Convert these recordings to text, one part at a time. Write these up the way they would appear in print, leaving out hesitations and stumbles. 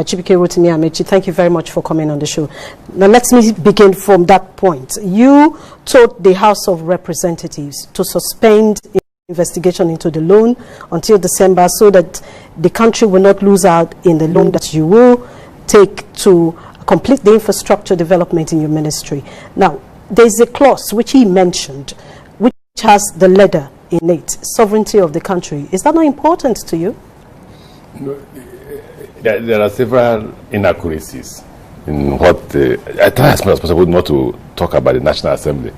Chibike Rotimi Amaechi, thank you very much for coming on the show. Now let me begin from that point. You told the House of Representatives to suspend investigation into the loan until December so that the country will not lose out in the loan that you will take to complete the infrastructure development in your ministry. Now, there's a clause which he mentioned, which has the letter in it, sovereignty of the country. Is that not important to you? No, there are several inaccuracies in what I try as much as possible not to talk about the National Assembly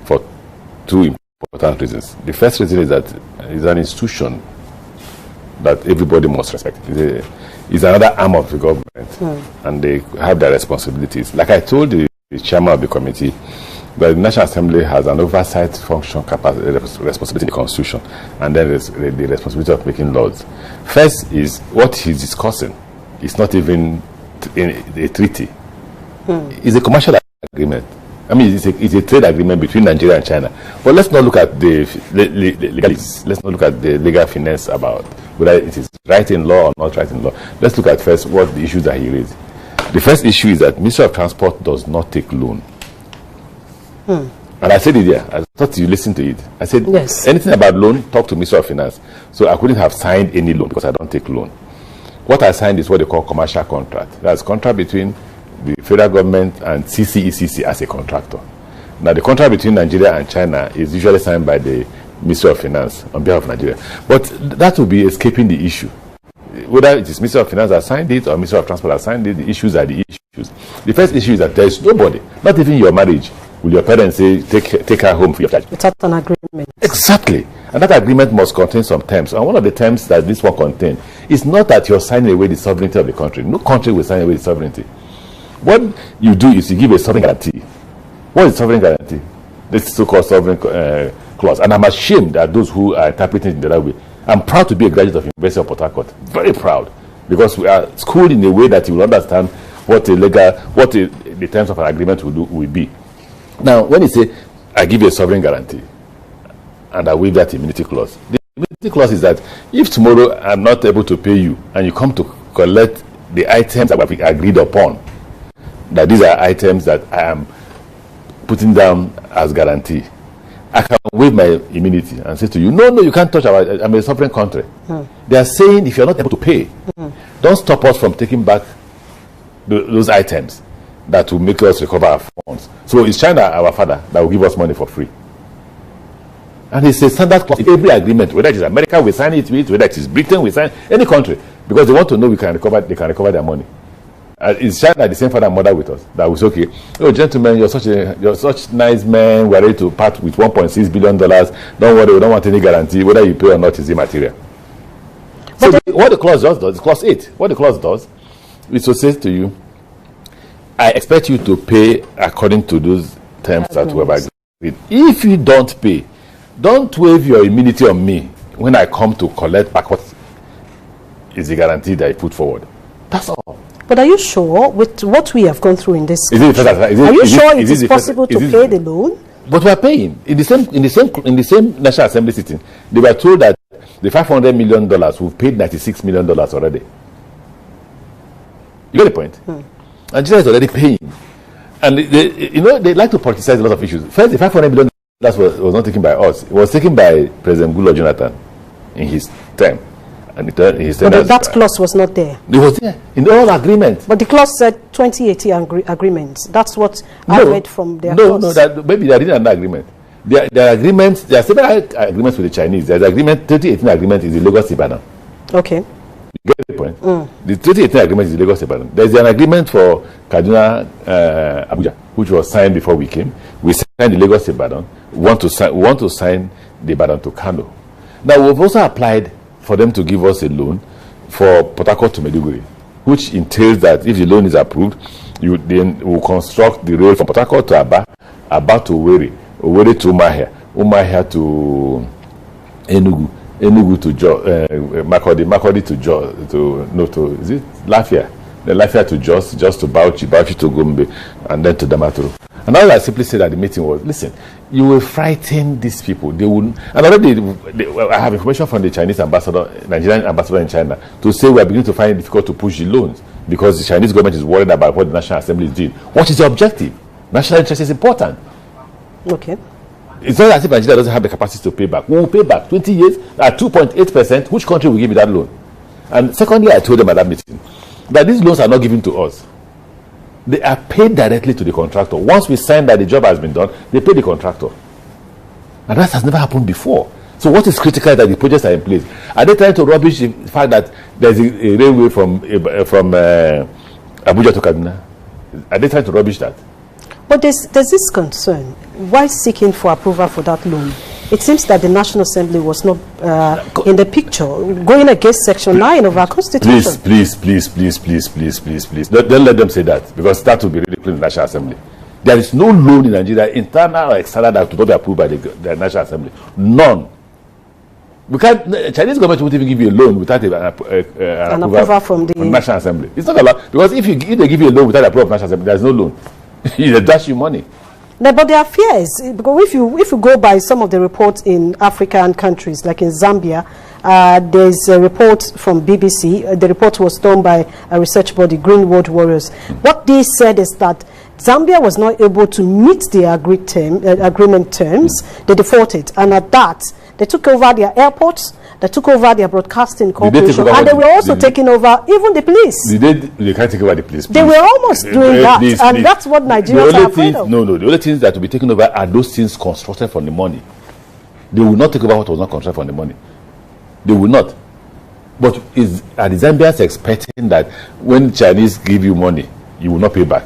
for two important reasons. The first reason is that it's an institution that everybody must respect. It's another arm of the government, and they have their responsibilities. Like I told the chairman of the committee, that the National Assembly has an oversight function responsibility in the Constitution, and then there's the responsibility of making laws. First is what he's discussing. It's not even a treaty. It's a commercial agreement. I mean, it's a trade agreement between Nigeria and China. But let's not look at the legalities. Let's not look at the legal finesse about whether it is right in law or not right in law. Let's look at first what the issues that he raised. The first issue is that Ministry of Transport does not take loan. And I said it there. I thought you listened to it. I said, yes, anything about loan, talk to Ministry of Finance. So I couldn't have signed any loan because I don't take loan. What I signed is what they call commercial contract. That's contract between the federal government and CCECC as a contractor. Now, the contract between Nigeria and China is usually signed by the Ministry of Finance on behalf of Nigeria. But that will be escaping the issue. Whether it is Ministry of Finance that signed it or Ministry of Transport that signed it, the issues are the issues. The first issue is that there is nobody, not even your marriage, will your parents say, take her home for your child. Without an agreement. Exactly. And that agreement must contain some terms. And one of the terms that this one contains is not that you're signing away the sovereignty of the country. No country will sign away the sovereignty. What you do is you give a sovereign guarantee. What is sovereign guarantee? This so-called sovereign clause. And I'm ashamed at those who are interpreting it the other way. I'm proud to be a graduate of University of Port Harcourt. Very proud. Because we are schooled in a way that you will understand what the terms of an agreement will be. Now, when you say, I give you a sovereign guarantee, and I waive that immunity clause. The immunity clause is that if tomorrow I'm not able to pay you, and you come to collect the items that we agreed upon, that these are items that I am putting down as guarantee, I can waive my immunity and say to you, no, you can't touch I'm a sovereign country. They are saying if you're not able to pay, don't stop us from taking back those items that will make us recover our funds. So it's China, our father, that will give us money for free. And it's a standard clause in every agreement, whether it is America, we sign it with, whether it is Britain, we sign any country, because they want to know they can recover their money. It's China, the same father and mother with us, that was okay. Oh, gentlemen, you're such nice men. We're ready to part with $1.6 billion. Don't worry, we don't want any guarantee. Whether you pay or not is immaterial. So what the clause does, clause 8, what the clause does is to say to you, I expect you to pay according to those terms that we have agreed. If you don't pay, don't waive your immunity on me when I come to collect back what is the guarantee that I put forward. That's all. But are you sure with what we have gone through in this country, are you sure it is possible to pay the loan? But we are paying. In the same National Assembly sitting, they were told that the $500 million, we've paid $96 million already. You get the point? Nigeria is already paying. And they like to politicize a lot of issues. First, the $500 million was not taken by us. It was taken by President Goodluck Jonathan in his term. And that clause was not there. It was there in the whole agreement. But the clause said 2018 agreements. That's what I read from their clause. Maybe they didn't have an agreement. There are agreements. There are several agreements with the Chinese. There's agreement. 2018 agreement is the Lagos Ibadan. Okay. You get the point. The 2018 agreement is the Lagos Ibadan. There's an agreement for Kaduna Abuja, which was signed before we came. We signed the Lagos Ibadan. We want to sign the Ibadan to Kano. Now we've also applied for them to give us a loan for Port Harcourt to Maiduguri, which entails that if the loan is approved, you then will construct the rail from Port Harcourt to Aba to Owerri, Owerri to Umahia to Enugu to Makurdi to is it Lafia? The Lafia to Jos to Bauchi to Gombe, and then to Damaturu. And all I simply said at the meeting was, listen, you will frighten these people. They wouldn't. And already, I have information from the Chinese ambassador, Nigerian ambassador in China, to say we are beginning to find it difficult to push the loans because the Chinese government is worried about what the National Assembly is doing. What is the objective? National interest is important. Okay. It's not as if Nigeria doesn't have the capacity to pay back. We will pay back 20 years at 2.8%. Which country will give you that loan? And secondly, I told them at that meeting that these loans are not given to us. They are paid directly to the contractor. Once we sign that the job has been done, they pay the contractor. And that has never happened before. So what is critical is that the projects are in place. Are they trying to rubbish the fact that there's a railway from Abuja to Kaduna? Are they trying to rubbish that? But there's this concern. Why seeking for approval for that loan? It seems that the National Assembly was not in the picture, going against Section 9 of our Constitution. Please. Don't let them say that, because that will be ridiculous in the National Assembly. There is no loan in Nigeria, internal or external, that will not be approved by the National Assembly. None. We can't. The Chinese government won't even give you a loan without an approval from the National Assembly. It's not allowed, because if they give you a loan without approval of the National Assembly, there is no loan. They dash you money. No, but there are fears, because if you go by some of the reports in African countries, like in Zambia, there's a report from BBC. The report was done by a research body, Green World Warriors. What they said is that Zambia was not able to meet the agreement terms. They defaulted, and at that, they took over their airports, they took over their broadcasting corporation, and they were also taking over even the police. They can't take over the police. They were almost doing that, and that's what Nigerians are afraid of. No, the only things that will be taken over are those things constructed from the money. They will not take over what was not constructed from the money. They will not. But are the Zambians expecting that when Chinese give you money, you will not pay back?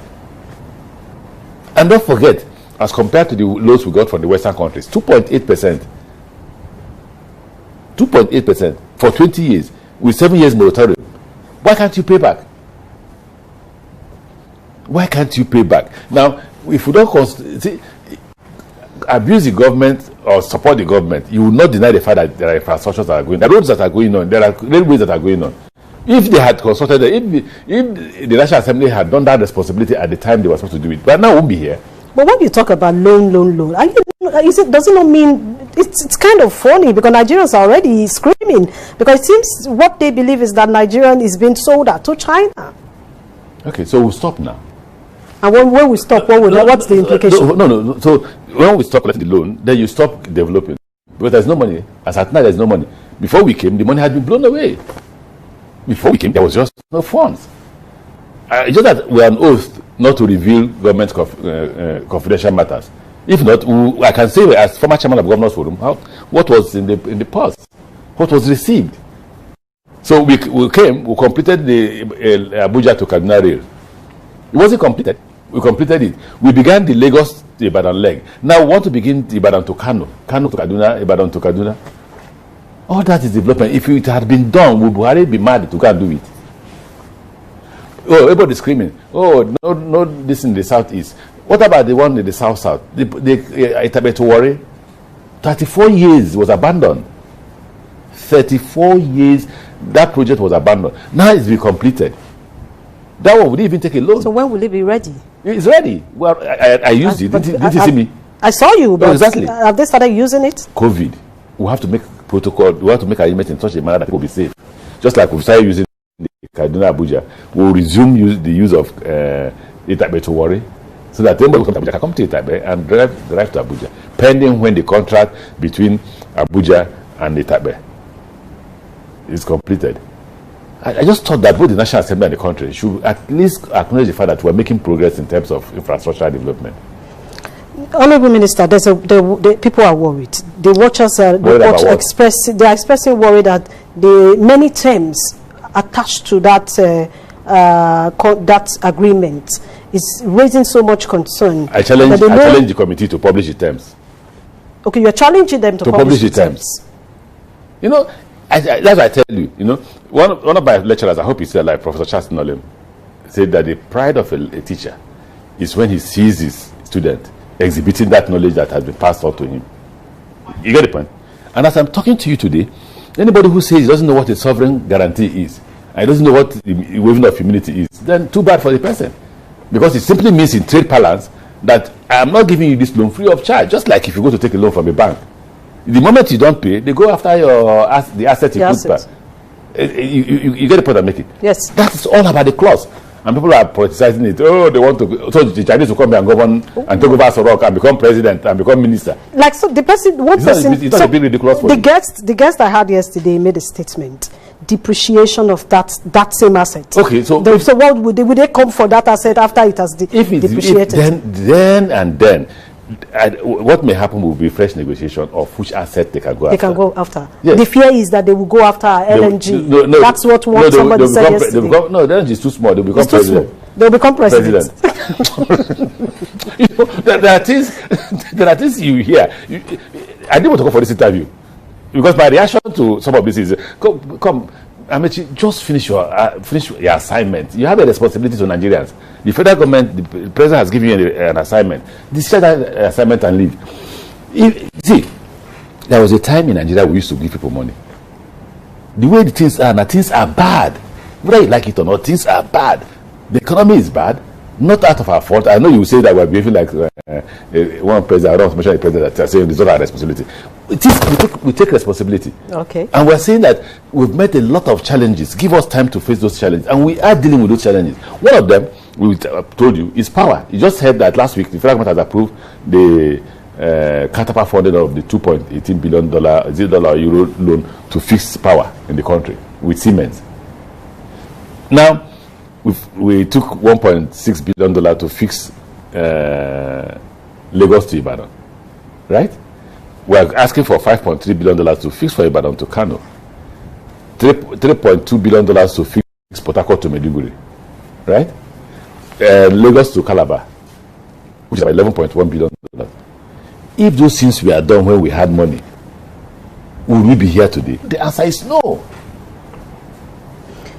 And don't forget, as compared to the loans we got from the Western countries, 2.8%. 2.8% for 20 years with 7 years moratorium. Why can't you pay back? Why can't you pay back? Now, if you don't abuse the government or support the government, you will not deny the fact that there are infrastructures that are going on. There are roads that are going on. There are railways that are going on. If they had consulted, if the National Assembly had done that responsibility at the time they were supposed to do it, but now won't be here. But when you talk about loan, does it not mean it's kind of funny, because Nigerians are already screaming, because it seems what they believe is that Nigerian is being sold out to China. Okay, so we'll stop now. And when we stop, what's the implication? No. So when we stop collecting the loan, then you stop developing, because there's no money. As at now, there's no money. Before we came, the money had been blown away. Before we came, there was just no funds. It's just that we're on oath not to reveal government confidential matters. If not, I can say, as former chairman of Governors Forum, what was in the past, what was received. So we completed the Abuja to Kaduna rail. It wasn't completed. We completed it. We began the Lagos to Ibadan leg. Now we want to begin the Ibadan to Kano, Kano to Kaduna, Ibadan to Kaduna. All that is development. If it had been done, would Buhari be mad to go and do it? Oh, everybody screaming. Oh, no, this in the southeast. What about the one in the south? The Itabe to Warri? 34 years was abandoned. 34 years, that project was abandoned. Now it's been completed. That one would even take a loan. So when will it be ready? It's ready. Well, I used it. Didn't you see me? I saw you, but exactly. Have they started using it? COVID. We have to make protocol. We have to make arrangements in such a manner that people will be safe. Just like we started using the Kaduna Abuja, we'll resume the use of Itabe to Warri, so that anybody who comes to Abuja can come to Itabe and drive to Abuja, pending when the contract between Abuja and Itabe is completed. I just thought that both the National Assembly and the country should at least acknowledge the fact that we're making progress in terms of infrastructural development. Honorable Minister, people are worried. The watchers are expressing worry that the many terms attached to that agreement is raising so much concern. I challenge the committee to publish the terms. Okay, you're challenging them to publish the terms. You know, that's what I tell you. You know, one of my lecturers, I hope he's still alive, Professor Charles Nolim, said that the pride of a teacher is when he sees his student exhibiting that knowledge that has been passed on to him. You get the point? And as I'm talking to you today, anybody who says he doesn't know what a sovereign guarantee is, and he doesn't know what the waiving of immunity is, then too bad for the person. Because it simply means in trade parlance that I am not giving you this loan free of charge, just like if you go to take a loan from a bank. The moment you don't pay, they go after the asset you put back. You get the point I'm making? Yes. That's all about the clause. and people are politicizing it. Oh, they want to, so the Chinese will come here and govern and take over Sorok and become president and become minister. Like, so the person, it's not a big ridiculous for the guest I had yesterday made a statement. Depreciation of that same asset. Okay, so so what would they come for that asset after it has depreciated? Then what may happen will be fresh negotiation of which asset they can go after. They can go after. Yes. The fear is that they will go after LNG. That's what somebody said yesterday. No, the LNG is too small. They'll become president. They'll become president. You know, there are things you hear. I didn't want to go for this interview because my reaction to some of this is, come, Amaechi, just finish your assignment. You have a responsibility to Nigerians. The federal government, the president has given you an assignment. Discharge that assignment and leave. See, there was a time in Nigeria we used to give people money. The way the things are now, things are bad. Whether you like it or not, things are bad. The economy is bad, not out of our fault. I know you will say that we're behaving like one president, I don't want to mention the president, that are saying it's not our responsibility. We take responsibility. Okay. And we're saying that we've met a lot of challenges. Give us time to face those challenges. And we are dealing with those challenges. One of them, we told you, is power. You just heard that last week the federal government has approved the counterpart funding of the $2.18 billion euro loan to fix power in the country with Siemens. Now, we took $1.6 billion to fix Lagos to Ibadan, right? We are asking for $5.3 billion to fix for Ibadan to Kano, $3.2 billion to fix Port Harcourt to Maiduguri, right? Lagos to Calabar, which is about $11.1 billion. If those things were done when we had money, would we be here today? The answer is no.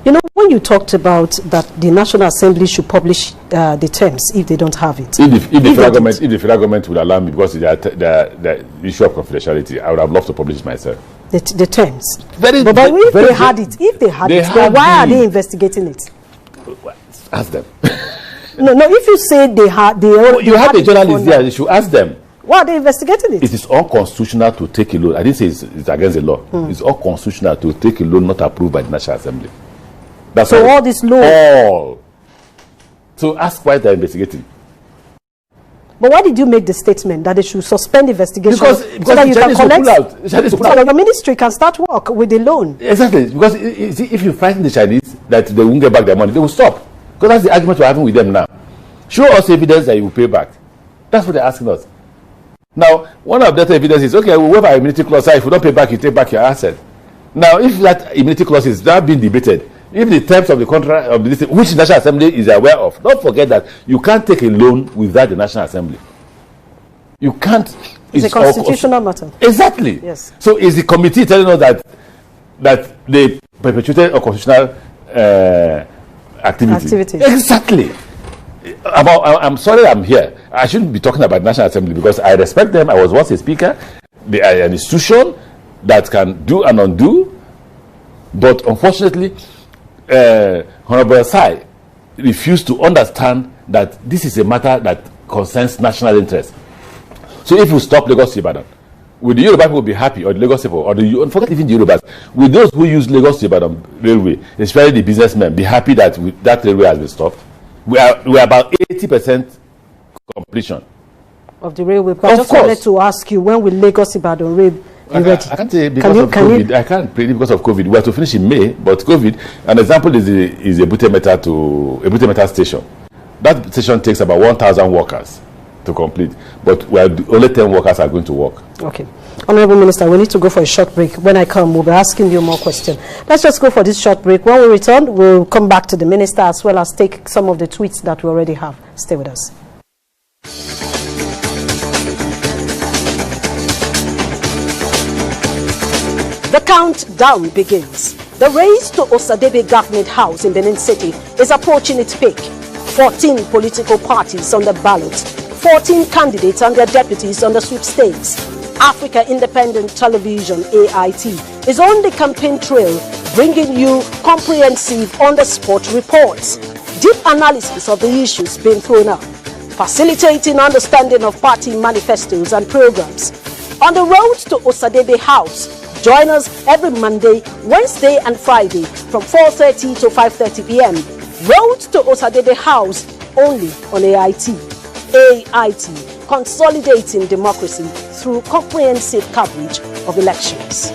You know, when you talked about that the National Assembly should publish the terms if they don't have it. If the federal government would allow me, because the issue of confidentiality, I would have loved to publish it myself. The terms. But if they had it, then why are they investigating it? Ask them. No, if you say they had, you have a journalist there. You should ask them. Why are they investigating it? It is unconstitutional to take a loan. I didn't say it's against the law. It's unconstitutional to take a loan not approved by the National Assembly. That's so all this loan. All. So ask why they're investigating. But why did you make the statement that they should suspend investigation because so that you can collect? So the ministry can start work with the loan. Exactly. Because if you frighten the Chinese that they won't get back their money, they will stop. Because that's the argument we're having with them now. Show us evidence that you will pay back. That's what they're asking us. Now, one of that evidence is, okay, we have our immunity clause. If you don't pay back, you take back your asset. Now, if that immunity clause is now being debated, if the terms of the contract of the which the National Assembly is aware of, don't forget that you can't take a loan without the National Assembly. You can't. It's a constitutional matter. Exactly. Yes. So is the committee telling us that they perpetuated unconstitutional activities? Exactly. I'm sorry I'm here. I shouldn't be talking about National Assembly because I respect them. I was once a speaker. They are an institution that can do and undo. But unfortunately, Honorable Sai refused to understand that this is a matter that concerns national interest. So if we stop Lagos to Ibadan, will the Yoruba people be happy, or the Lagos people, or forget even the Yorubas, will those who use Lagos to Ibadan railway, especially the businessmen, be happy that that railway has been stopped? We are about 80% completion of the railway. But I just wanted to ask you, when will Lagos Ibadan railway? I can't say because of COVID. I can't predict because of COVID. We have to finish in May, but COVID. An example is a Ebute station. That station takes about 1,000 workers to complete, but only 10 workers are going to work. Okay. Honorable Minister, we need to go for a short break. When I come, we'll be asking you more questions. Let's just go for this short break. When we return, we'll come back to the Minister as well as take some of the tweets that we already have. Stay with us. The countdown begins. The race to Osadebe Government House in Benin City is approaching its peak. 14 political parties on the ballot, 14 candidates and their deputies on the sweepstakes. Africa Independent Television, AIT, is on the campaign trail, bringing you comprehensive on-the-spot reports, deep analysis of the issues being thrown up, facilitating understanding of party manifestos and programs. On the road to Osadebe House, join us every Monday, Wednesday and Friday from 4:30 to 5:30 p.m. Road to Osadede House only on AIT. AIT, consolidating democracy through comprehensive coverage of elections.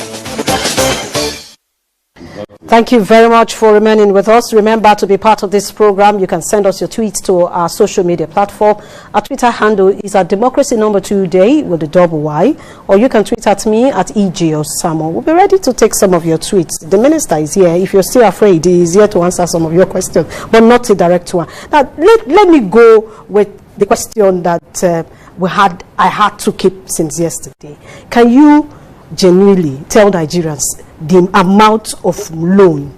Thank you very much for remaining with us. Remember, to be part of this program, you can send us your tweets to our social media platform. Our Twitter handle is at democracy2day with a double Y, or you can tweet at me at EGOSamo. We'll be ready to take some of your tweets. The minister is here. If you're still afraid, he is here to answer some of your questions, but not a direct one. Now, let me go with the question that I had to keep since yesterday. Can you genuinely tell Nigerians the amount of loan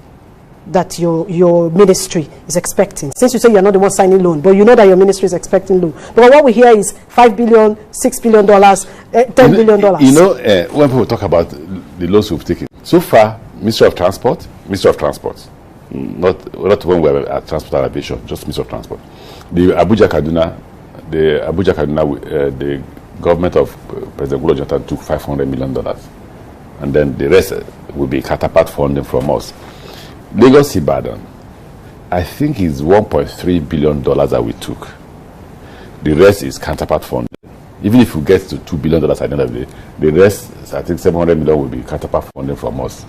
that your ministry is expecting? Since you say you're not the one signing loan, but you know that your ministry is expecting loan. But what we hear is $5 billion, $6 billion, $10 billion. You know, when people talk about the loans we've taken, so far, Ministry of Transport, not when we were at Transport and Aviation, just Ministry of Transport. The Abuja Kaduna, the government of President Goodluck Jonathan took $500 million. And then the rest will be catapult funding from us. Lagos Ibadan, I think is $1.3 billion that we took. The rest is counterpart funding. Even if we get to $2 billion at the end of the day, the rest, I think $700 million will be counterpart funding from us.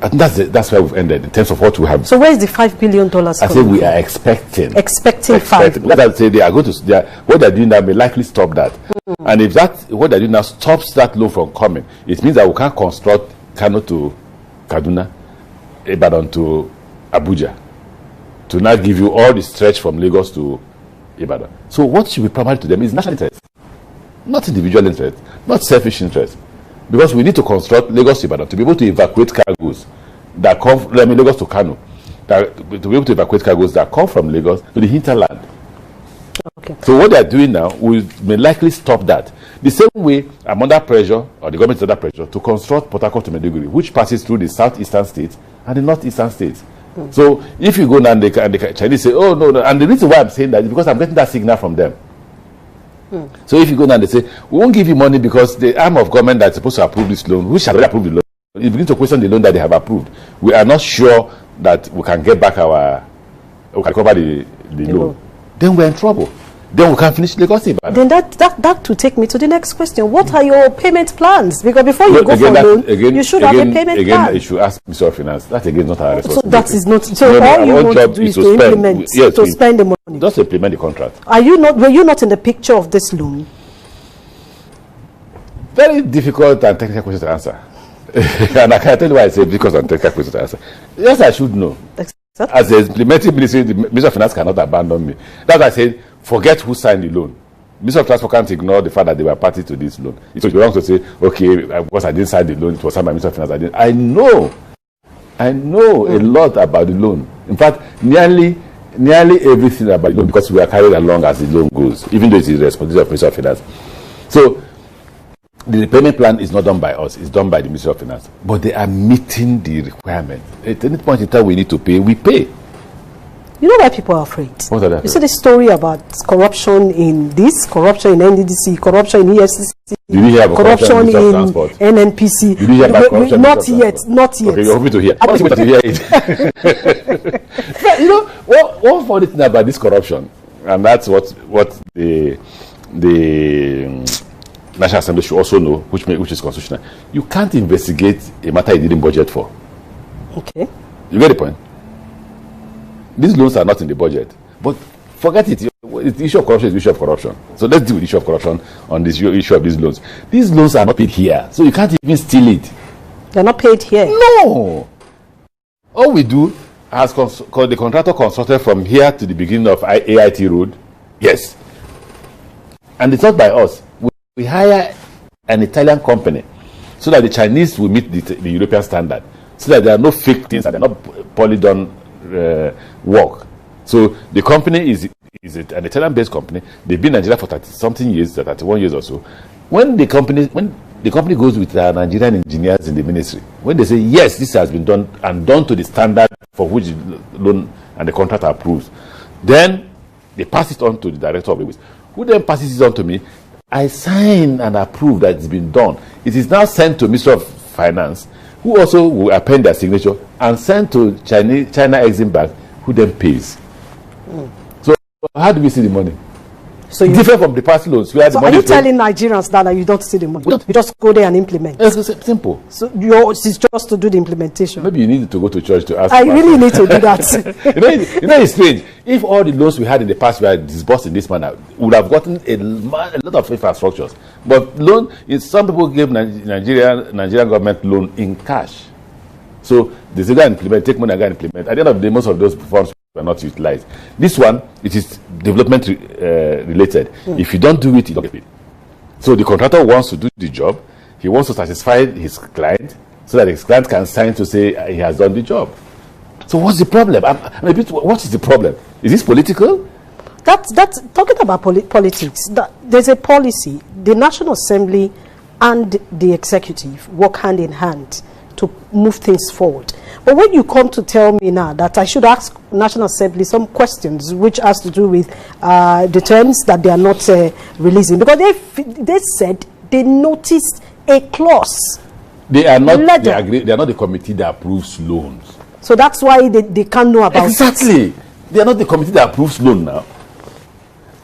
I think that's where we've ended in terms of what we have. So where is the $5 billion? I said we are expecting $5. Let us say they are going to. What they're doing now may likely stop that. And if what they're doing now stops that loan from coming, it means that we can't construct Kano to Kaduna, Ibadan to Abuja, to now give you all the stretch from Lagos to Ibadan. So what should be primary to them is national interest, not individual interest, not selfish interest. Because we need to construct Lagos to Ibadan to be able to evacuate cargoes that come, Lagos to Kano, to be able to evacuate cargoes that come from Lagos to the hinterland. Okay. So what they are doing now may likely stop that. The same way I'm under pressure, or the government is under pressure, to construct Port Harcourt to Maiduguri, which passes through the southeastern states and the northeastern states. So if you go now and the Chinese say, oh, no, and the reason why I'm saying that is because I'm getting that signal from them. So if you go now and they say, we won't give you money because the arm of government that's supposed to approve this loan, which has already approved the loan, you begin to question the loan that they have approved. We are not sure that we can get back we can cover the loan. Then we're in trouble. Then we can't finish Lagos. Then that to take me to the next question. What are your payment plans? Because before you go for a loan, you should have a payment plan. You should ask Minister of Finance. That again is not our responsibility. So that is not. So all you want to do is to implement, to spend the money. Just implement the contract. Were you not in the picture of this loan? Very difficult and technical question to answer. And I can tell you why I say difficult and technical question to answer. Yes, I should know. As the implementing ministry, the Minister of Finance cannot abandon me. That's why I said, forget who signed the loan. Minister of Transport can't ignore the fact that they were party to this loan. It was wrong to say, okay, because I didn't sign the loan, it was signed by Minister of Finance. I know a lot about the loan. In fact, nearly everything about the loan, because we are carried along as the loan goes, even though it is the responsibility of Minister of Finance. So the repayment plan is not done by us, it's done by the Ministry of Finance. But they are meeting the requirement. At any point in time we need to pay, we pay. You know why people are afraid? What are they afraid? You see the story about corruption in this, corruption in NDDC, corruption in EFCC, corruption in NNPC. Did you hear about corruption? Not yet. Okay, you're hoping to hear. I want to hear it. You know, one funny thing about this corruption, and that's what the National Assembly should also know, which is constitutional. You can't investigate a matter you didn't budget for. Okay. You get the point? These loans are not in the budget. But forget it. The issue of corruption is the issue of corruption. So let's deal with the issue of corruption on this issue of these loans. These loans are not paid here. So you can't even steal it. They're not paid here? No. All we do, as the contractor consulted from here to the beginning of AIT Road, yes. And it's not by us. We hire an Italian company so that the Chinese will meet the European standard, so that there are no fake things and they're not poorly done work. So the company is an Italian-based company. They've been in Nigeria for 30-something years, 31 years or so. When the company goes with Nigerian engineers in the ministry, when they say, yes, this has been done and done to the standard for which the loan and the contract are approved, then they pass it on to the director of the waste, who then passes it on to me. I sign and approve that it's been done. It is now sent to Minister of Finance who also will append their signature and send to China Exim Bank, who then pays. So how do we see the money? So different from the past loans. Where so the are money you telling Nigerians that you don't see the money? You just go there and implement? It's simple. So yours is just to do the implementation? Maybe you need to go to church to ask. I really need to do that. you know, it's strange. If all the loans we had in the past were disbursed in this manner, we would have gotten a lot of infrastructures. But loan, some people gave Nigerian government loan in cash. So they say go and implement, take money and go and implement. At the end of the day, most of those funds were not utilized. This one, it is development related. If you don't do it, you don't get paid. So the contractor wants to do the job. He wants to satisfy his client so that his client can sign to say he has done the job. So what's the problem? What is the problem? Is this political? That's talking about politics. There's a policy. The National Assembly and the executive work hand in hand to move things forward. But when you come to tell me now that I should ask National Assembly some questions which has to do with the terms that they are not releasing, because they said they noticed a clause. They are not. They are not the committee that approves loans. So that's why they can't know about exactly. it. They are not the committee that approves loan now,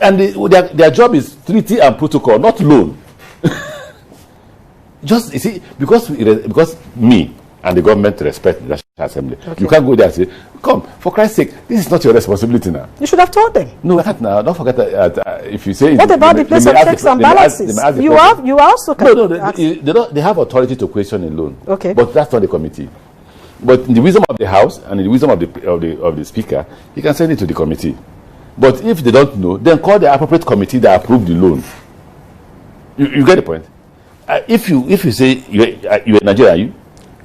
and their job is treaty and protocol, not loan. Just you see, because me and the government respect the National Assembly. Okay. You can't go there and say, come, for Christ's sake, this is not your responsibility now. You should have told them. No, I can't now. Don't forget that if you say... What about the place of checks and balances? You also can... They have authority to question a loan. Okay. But that's not the committee. But in the wisdom of the House and in the wisdom of the Speaker, he can send it to the committee. But if they don't know, then call the appropriate committee that approved the loan. You get the point? If you say you're in Nigeria, are you?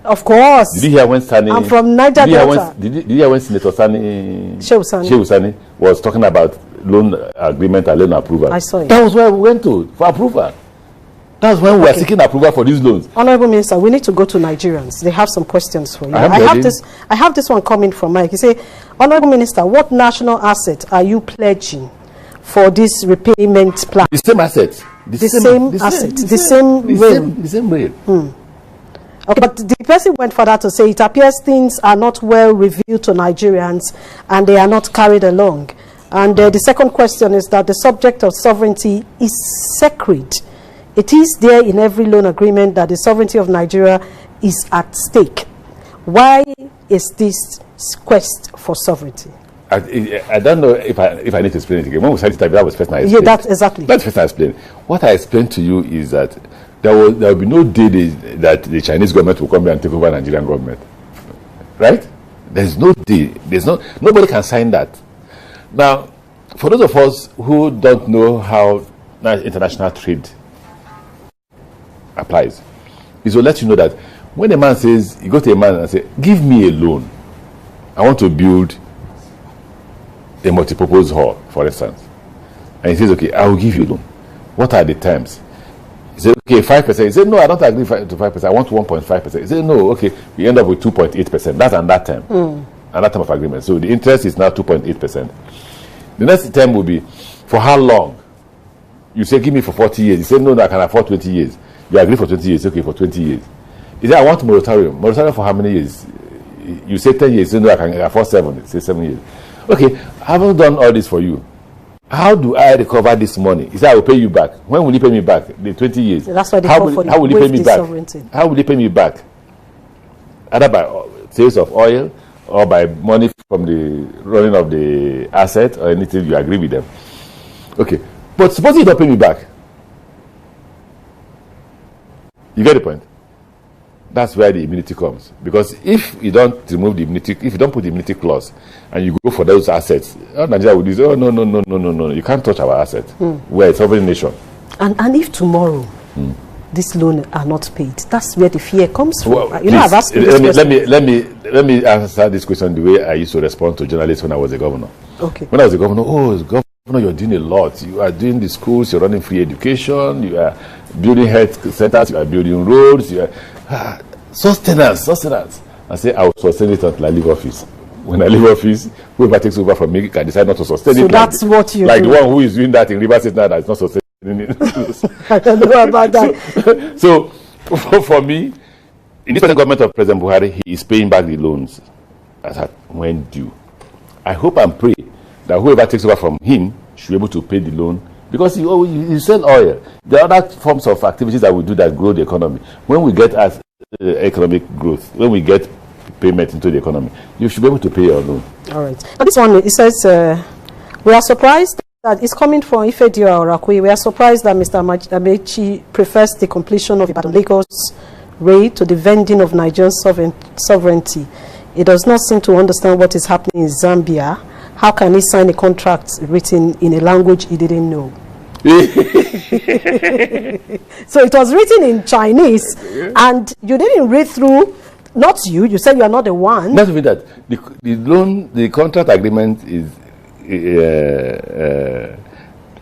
Of course. Did you hear when Sani? I'm from Niger Delta. Did you hear when Senator Shehu Sani was talking about loan agreement and loan approval? I saw it. That was where we went to for approval. That's when we are seeking approval for these loans. Honorable Minister, we need to go to Nigerians. They have some questions for you. I have this one coming from Mike. He say, Honorable Minister, what national asset are you pledging for this repayment plan? The same asset. The same rail. Okay, but the person went further to say it appears things are not well revealed to Nigerians and they are not carried along. And the second question is that the subject of sovereignty is sacred. It is there in every loan agreement that the sovereignty of Nigeria is at stake. Why is this quest for sovereignty? I don't know if I need to explain it again. When we started that was first I explained. Yeah, that's exactly. That's first I explained. What I explained to you is that there will be no day that the Chinese government will come here and take over Nigerian government. Right? There's no day. Nobody can sign that. Now, for those of us who don't know how international trade applies, is to let you know that when a man says, you go to a man and say, give me a loan. I want to build a multipurpose hall, for instance. And he says, okay, I will give you a loan. What are the terms? He said, okay, 5%. He said, no, I don't agree to 5%. I want 1.5%. He said, no, okay, we end up with 2.8%. That's on that term. Another term of agreement. So the interest is now 2.8%. The next term will be, for how long? You say, give me for 40 years. He said, no, I can afford 20 years. You agree for 20 years. Okay, for 20 years. He said, I want moratorium. Moratorium for how many years? You say 10 years. He said, no, I can afford 7. He said 7 years. Okay, I haven't done all this for you. How do I recover this money? He said, I will pay you back. When will you pay me back? The 20 years. That's why they how will you pay me back? How will you pay me back? Either by sales of oil or by money from the running of the asset or anything you agree with them. Okay, but suppose you don't pay me back. You get the point? That's where the immunity comes. Because if you don't remove the immunity, if you don't put the immunity clause and you go for those assets, Nigeria would say, oh, no, you can't touch our assets. We're a sovereign nation. And if tomorrow these loans are not paid, that's where the fear comes from. Well, I've asked you this question. Let me answer this question the way I used to respond to journalists when I was a governor. Okay. When I was a governor, you're doing a lot. You are doing the schools, you're running free education, you are building health centers, you are building roads, you are sustenance. I say I will sustain it until I leave office. When I leave office, whoever takes over from me can decide not to sustain it. So that's what you like the one who is doing that in Rivers State now that is not sustaining it. I don't know about that. So for me, in this present government of President Buhari, he is paying back the loans when due. I hope and pray that whoever takes over from him should be able to pay the loan, because you sell oil. There are other forms of activities that we do that grow the economy. When we get economic growth, when we get payment into the economy, you should be able to pay your loan. All right. But this one, it says, we are surprised that it's coming from Ifedio or Rakwe. We are surprised that Mr. Amaechi prefers the completion of Ibadan-Lagos rail to the vending of Nigerian sovereignty. He does not seem to understand what is happening in Zambia. How can he sign a contract written in a language he didn't know? So it was written in Chinese, and you didn't read through. Not you. You said you are not the one. Not only that, the contract agreement is.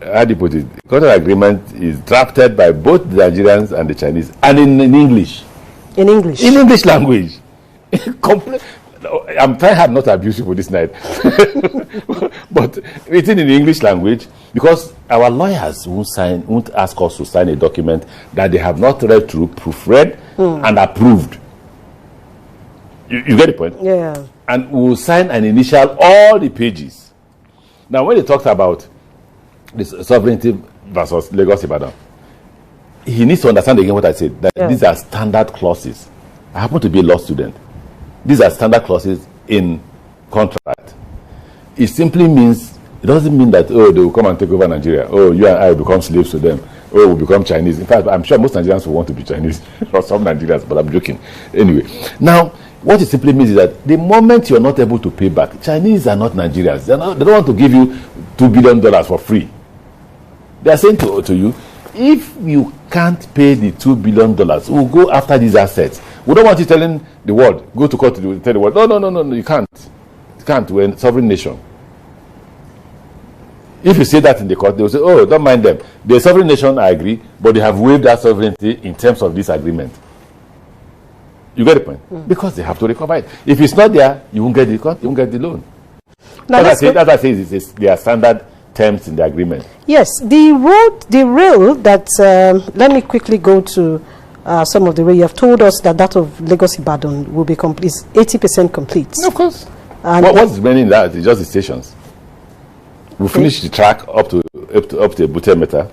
How do you put it? The contract agreement is drafted by both the Nigerians and the Chinese, and in English. In English. In English language. I'm trying hard not to abuse you for this night, but written in the English language, because our lawyers won't ask us to sign a document that they have not read through, proofread, and approved. You get the point? Yeah. And we'll sign and initial all the pages. Now, when they talked about this sovereignty versus Lagos Ibadan, he needs to understand again what I said, that these are standard clauses. I happen to be a law student. These are standard clauses in contract. It simply means, it doesn't mean that, oh, they will come and take over Nigeria. Oh, you and I will become slaves to them. Oh, we'll become Chinese. In fact, I'm sure most Nigerians will want to be Chinese, or some Nigerians, but I'm joking. Anyway, now, what it simply means is that the moment you're not able to pay back, Chinese are not Nigerians. They don't want to give you $2 billion for free. They are saying to you, if you can't pay the $2 billion, we'll go after these assets. We don't want you telling the world, go to court to tell the world, no, you can't. You can't. We're a sovereign nation. If you say that in the court, they will say, oh, don't mind them. They're a sovereign nation, I agree, but they have waived that sovereignty in terms of this agreement. You get the point? Because they have to recover it. If it's not there, you won't get the loan. Now that's what I say. There are standard terms in the agreement. Yes, the rail that, let me quickly go to some of the rail. You have told us that of Lagos Ibadan will be complete, 80% complete. Of course. What's remaining that is just the stations. We finished the track up to Ebute Metta.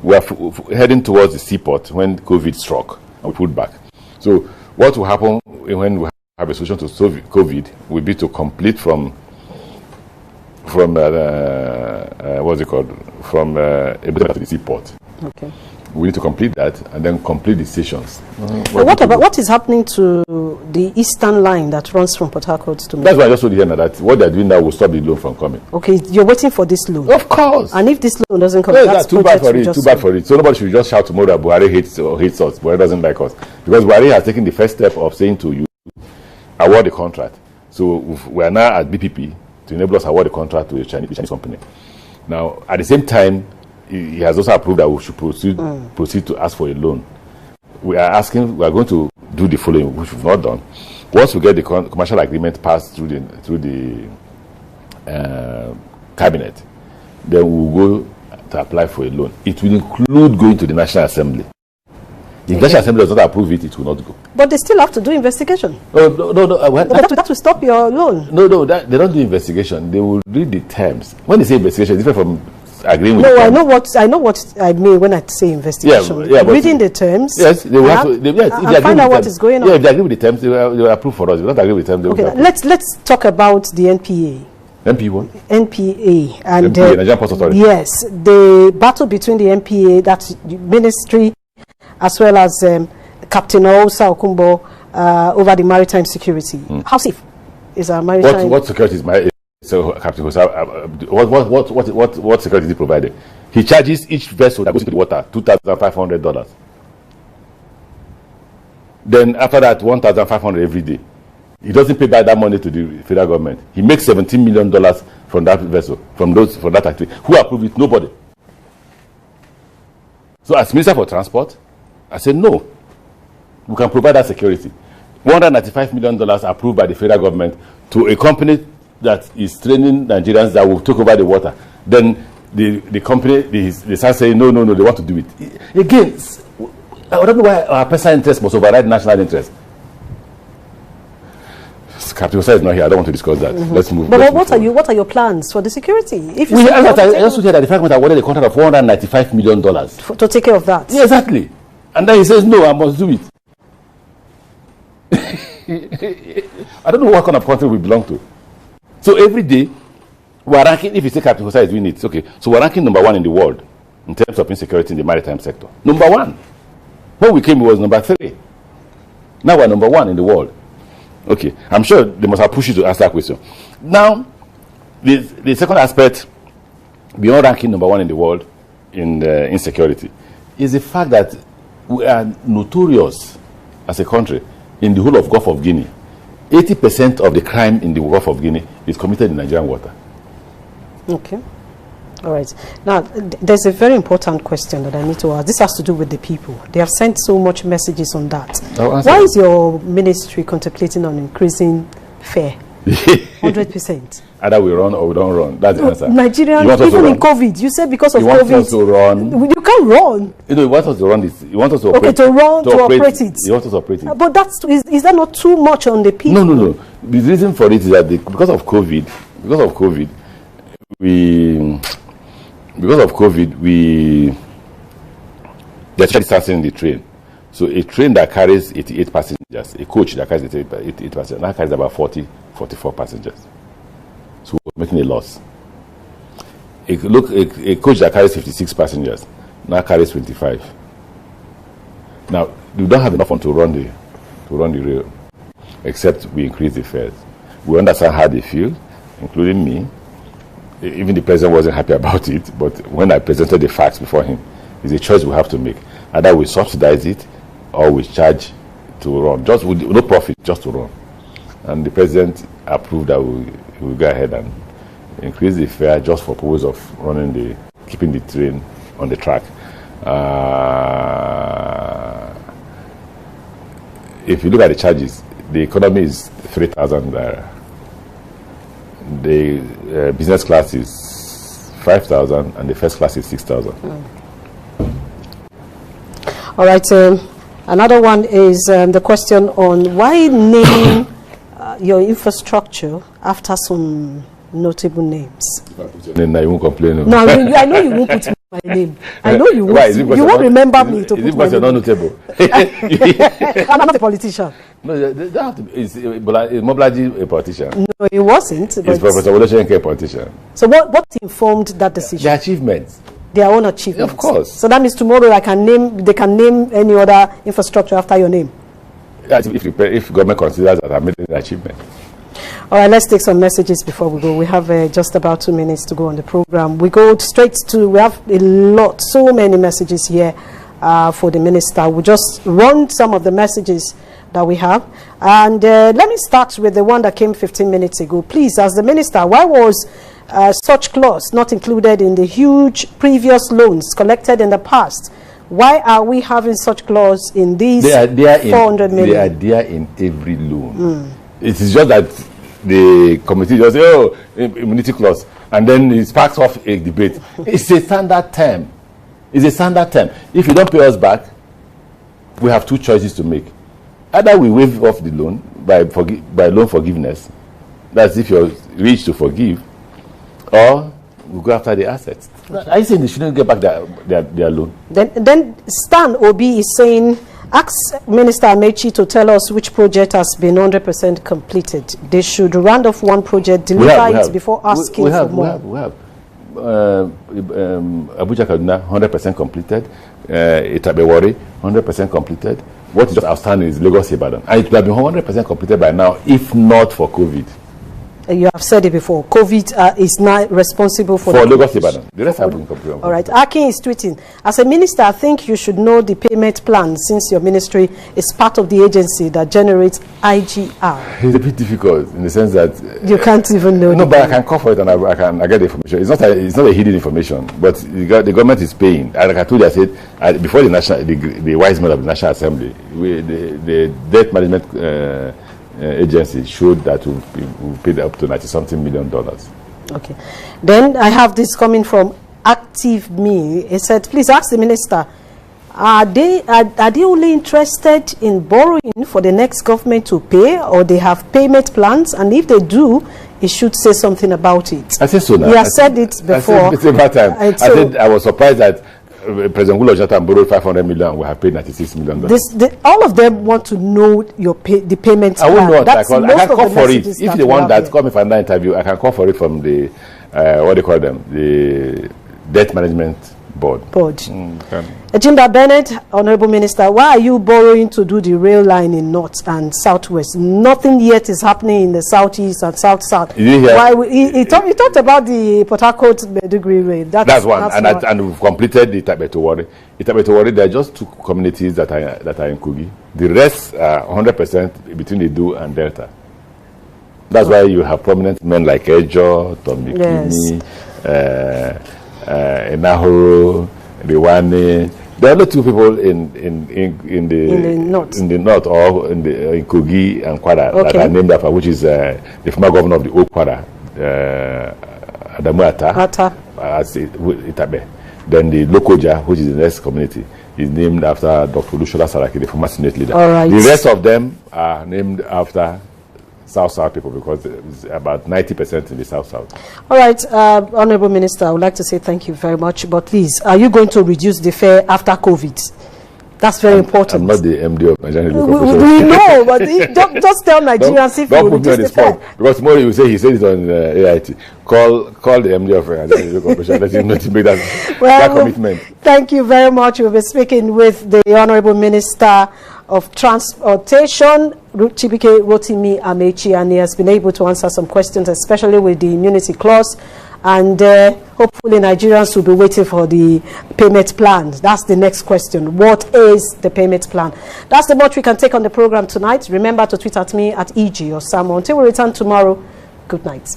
We are heading towards the seaport when COVID struck and we pulled back. So what will happen when we have a solution to solve COVID will be to complete from what's it called? From Ebute Metta to the seaport. Okay. We need to complete that and then complete the stations. What is happening to the eastern line that runs from Port Harcourt to? That's why I just told you that what they're doing now will stop the loan from coming. Okay, you're waiting for this loan. Of course. And if this loan doesn't come, that's too bad for it. Too bad for it. So nobody should just shout tomorrow that Buhari hates us. Buhari doesn't like us, because Buhari has taken the first step of saying to you, award the contract. So we are now at BPP to enable us to award the contract to a Chinese company. Now, at the same time, he has also approved that we should proceed to ask for a loan. We are going to do the following, which we've not done. Once we get the commercial agreement passed through the cabinet, then we will go to apply for a loan. It will include going to the National Assembly. If the National Assembly does not approve it, it will not go. But they still have to do investigation. No. That will stop your loan. No, they don't do investigation. They will read the terms. When they say investigation, it's different from agreeing with I know what I mean when I say investigation. Reading the terms. Yes, they will have to. Find out what is going on. Yeah, if they agree with the terms, they will approve for us. If they don't agree with the terms, they will approve. Let's talk about the NPA. NPA what? NPA and NPA, Nigerian Ports Authority. Yes, the battle between the NPA, that's the ministry, as well as Captain Osa Okumbo over the maritime security. How safe is our maritime? What security is my? So, Captain Osa, what security is he provided? He charges each vessel that goes into the water $2,500. Then after that, $1,500 every day. He doesn't pay back that money to the federal government. He makes $17 million from that vessel, from that activity. Who approved it? Nobody. So as Minister for Transport, I said no. We can provide that security. $195 million approved by the federal government to a company that is training Nigerians that will take over the water. Then the company, they start saying no, they want to do it. Again, I don't know why our personal interest must override national interest. Captain Hosea is not here. I don't want to discuss that. Let's move. But let's what move are your plans for the security? If you I also hear that the Frank awarded a contract of $495 million to take care of that. Yeah, exactly. And then he says, no, I must do it. I don't know what kind of country we belong to. So every day, we're ranking, if you say Captain Hosea is doing it, okay. So we're ranking number 1 in the world in terms of insecurity in the maritime sector. Number 1. When we came, it was number 3. Now we're number 1 in the world. Okay. I'm sure they must have pushed you to ask that question. Now, the second aspect, beyond ranking number 1 in the world in insecurity, is the fact that we are notorious as a country in the whole of Gulf of Guinea. 80% of the crime in the Gulf of Guinea is committed in Nigerian water. Okay. All right. Now, there's a very important question that I need to ask. This has to do with the people. They have sent so much messages on that. Why is your ministry contemplating on increasing fare? 100%. Either we run or we don't run. That's the answer. Nigerians, even in COVID, you said because of COVID. You want us to run. You can't run. You want us to run this. You want us to operate. Okay, to operate it. You want us to operate it. But is that not too much on the people? No. The reason for it is that because of COVID, they're starting the train. So a train that carries 88 passengers, a coach that carries 88 passengers, now carries about 44 passengers. So we're making a loss. A coach that carries 56 passengers now carries 25. Now we don't have enough fund to run the rail, except we increase the fares. We understand how they feel, including me. Even the president wasn't happy about it, but when I presented the facts before him, it's a choice we have to make. Either we subsidize it or we charge to run, just with no profit, just to run. And the president approved that we go ahead and increase the fare just for purpose of keeping the train on the track. If you look at the charges, the economy is 3,000 naira. The business class is 5,000 and the first class is 6,000. All right. Another one is the question on why name your infrastructure after some notable names. Then I won't complain. No, I know you won't put my name. I know you won't. Why, you won't remember me to put my name. Not notable? I'm not a politician. No, they don't have to. Is Moblaji a politician? No, he wasn't. Is Professor Woloshenke a politician? So what informed that decision? The achievements. Their own achievements. Of course. So that means tomorrow they can name any other infrastructure after your name. If government considers that I made an achievement. All right, let's take some messages before we go. We have just about 2 minutes to go on the program. We go straight to, we have so many messages here for the minister. We'll just run some of the messages that we have. And let me start with the one that came 15 minutes ago. Please, as the minister, why was such clause not included in the huge previous loans collected in the past? Why are we having such clause in these 400 million? They are there in every loan. It is just that the committee just say, oh, immunity clause, and then it sparks off a debate. It's a standard term. It's a standard term. If you don't pay us back, we have 2 choices to make. Either we waive off the loan by loan forgiveness, that's if you're rich to forgive, or we go after the assets. Are you saying they shouldn't get back their loan? Then Stan Obi is saying, ask Minister Amaechi to tell us which project has been 100% completed. They should round off one project, deliver it before asking for more. We have. Abuja Kaduna, 100% completed. Itabewari, 100% completed. What is just outstanding is Lagos Ibadan. And it would have been 100% completed by now, if not for COVID. You have said it before. COVID is not responsible for Lagos Ibadan. The rest have been completed. All right. Akin is tweeting, as a minister, I think you should know the payment plan since your ministry is part of the agency that generates IGR. It's a bit difficult in the sense that you can't even know. No, but I can call for it and I get the information. It's not a hidden information, but the government is paying. Like I told you, I said before the wise men of the National Assembly, the debt management agency showed that we paid up to $90-something million. Okay. Then I have this coming from Active Me. He said, please ask the minister, Are they only interested in borrowing for the next government to pay, or they have payment plans? And if they do, it should say something about it. I said so now. We have said it before. It's about time. I said I was surprised that President Goodluck Jonathan borrowed 500 million and we have paid $96 million. All of them want to know the payment plan. I won't know what I call. I can call for it. If they want that, call me for another interview. I can call for it from the, what do you call them? The Debt Management Board. Ejimba Bennett, Honorable Minister, why are you borrowing to do the rail line in North and Southwest? Nothing yet is happening in the Southeast and South-South. He talked about the Port Harcourt-Maiduguri rail. That's one. And we've completed the Itabetowari. Itabetowari, there are just 2 communities that are in Kogi. The rest are 100% between the Edo and Delta. That's why you have prominent men like Ejo, Tomikini, Enahoro, Riwane. There are only 2 people in the north or in Kogi and Kwara that are named after, which is the former governor of the Old Kwara, Adamu Atta, Itabe. Then the Lokoja, which is the next community, is named after Dr. Lushola Saraki, the former Senate leader. The rest of them are named after South-South people, because it's about 90% in the South-South. All right, Honorable Minister, I would like to say thank you very much. But please, are you going to reduce the fare after COVID? That's very important. I'm not the MD of Nigerian We know, but just tell Nigerians if you reduce the fare. Because tomorrow you say he said it on AIT. Call the MD of Nigerian Corporation. Let him not make that commitment. Thank you very much. We'll be speaking with the Honorable Minister of Transportation, Chibike Rotimi Amaechi, and he has been able to answer some questions, especially with the immunity clause. And hopefully Nigerians will be waiting for the payment plan. That's the next question. What is the payment plan? That's the much we can take on the program tonight. Remember to tweet at me at EG or Sam. Until we return tomorrow, good night.